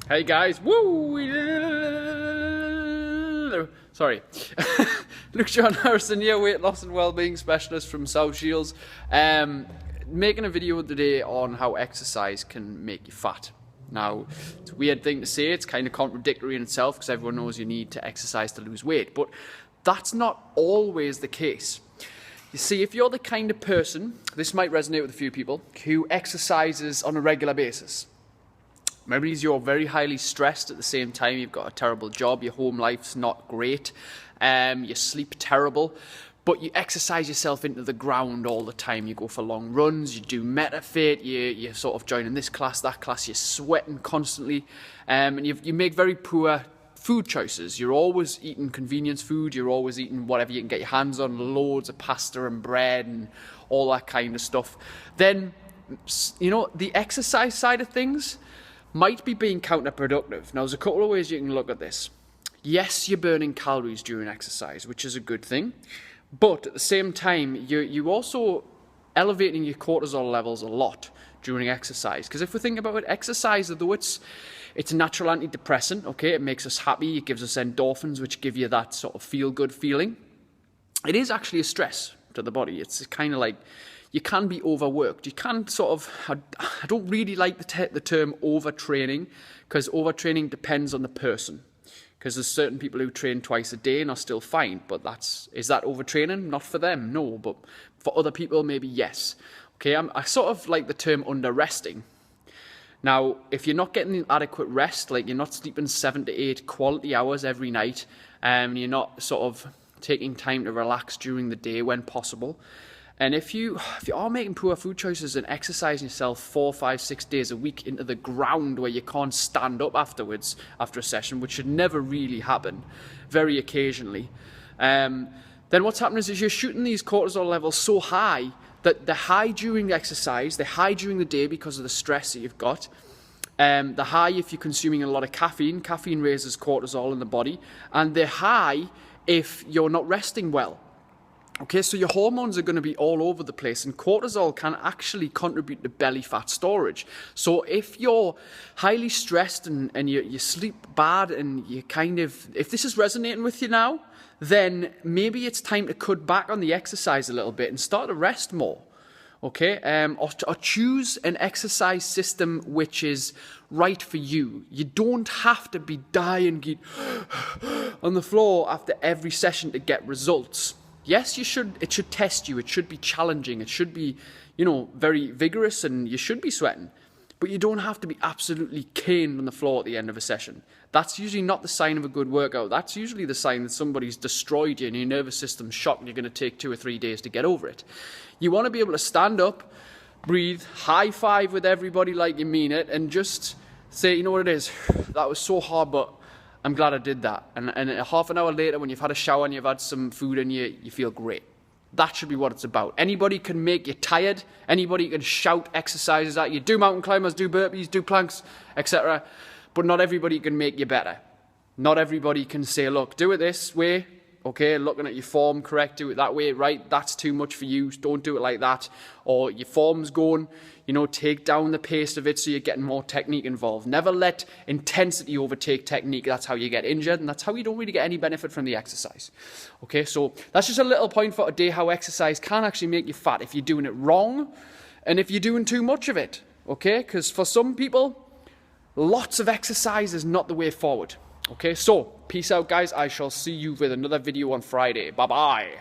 Hey guys, woo! Sorry. Luke John Harrison here, weight loss and wellbeing specialist from South Shields. Making a video today on how exercise can make you fat. Now, it's a weird thing to say, it's kind of contradictory in itself because everyone knows you need to exercise to lose weight, but that's not always the case. You see, if you're the kind of person, this might resonate with a few people, who exercises on a regular basis. Maybe you're very highly stressed at the same time, you've got a terrible job, your home life's not great, you sleep terrible, but you exercise yourself into the ground all the time. You go for long runs, you do MetaFit, you're sort of joining this class, that class, you're sweating constantly, and you make very poor food choices. You're always eating convenience food, you're always eating whatever you can get your hands on, loads of pasta and bread and all that kind of stuff. Then, you know, the exercise side of things might be being counterproductive. Now, there's a couple of ways you can look at this. Yes, you're burning calories during exercise, which is a good thing, but at the same time, you're also elevating your cortisol levels a lot during exercise. Because if we think about it, exercise, although it's a natural antidepressant, okay, it makes us happy, it gives us endorphins, which give you that sort of feel-good feeling. It is actually a stress to the body. It's kind of like, you can be overworked. You can sort of, I don't really like the term overtraining, because overtraining depends on the person. Because there's certain people who train twice a day and are still fine, but is that overtraining? Not for them, no, but for other people, maybe yes. Okay, I sort of like the term under-resting. Now, if you're not getting adequate rest, like you're not sleeping 7 to 8 quality hours every night, and you're not sort of taking time to relax during the day when possible, and if you are making poor food choices and exercising yourself 4, 5, 6 days a week into the ground where you can't stand up afterwards after a session, which should never really happen, very occasionally, then what's happening is you're shooting these cortisol levels so high that they're high during the exercise, they're high during the day because of the stress that you've got. They're high if you're consuming a lot of caffeine. Caffeine raises cortisol in the body, and they're high if you're not resting well. Okay, so your hormones are going to be all over the place, and cortisol can actually contribute to belly fat storage. So if you're highly stressed and you sleep bad and you if this is resonating with you now, then maybe it's time to cut back on the exercise a little bit and start to rest more. Okay, or choose an exercise system which is right for you. You don't have to be dying on the floor after every session to get results. Yes, it should test you, it should be challenging, it should be, very vigorous, and you should be sweating. But you don't have to be absolutely caned on the floor at the end of a session. That's usually not the sign of a good workout. That's usually the sign that somebody's destroyed you and your nervous system's shocked and you're going to take 2 or 3 days to get over it. You want to be able to stand up, breathe, high five with everybody like you mean it, and just say, you know what it is, that was so hard, but I'm glad I did that. And half an hour later, when you've had a shower and you've had some food and you feel great. That should be what it's about. Anybody can make you tired. Anybody can shout exercises at you. Do mountain climbers, do burpees, do planks, etc. But not everybody can make you better. Not everybody can say, look, do it this way. Okay, looking at your form, correct, do it that way, right, that's too much for you, don't do it like that. Or your form's going, take down the pace of it so you're getting more technique involved. Never let intensity overtake technique. That's how you get injured, and that's how you don't really get any benefit from the exercise. Okay, so that's just a little point for today, how exercise can actually make you fat if you're doing it wrong and if you're doing too much of it. Okay, because for some people, lots of exercise is not the way forward. Okay, so peace out, guys. I shall see you with another video on Friday. Bye-bye.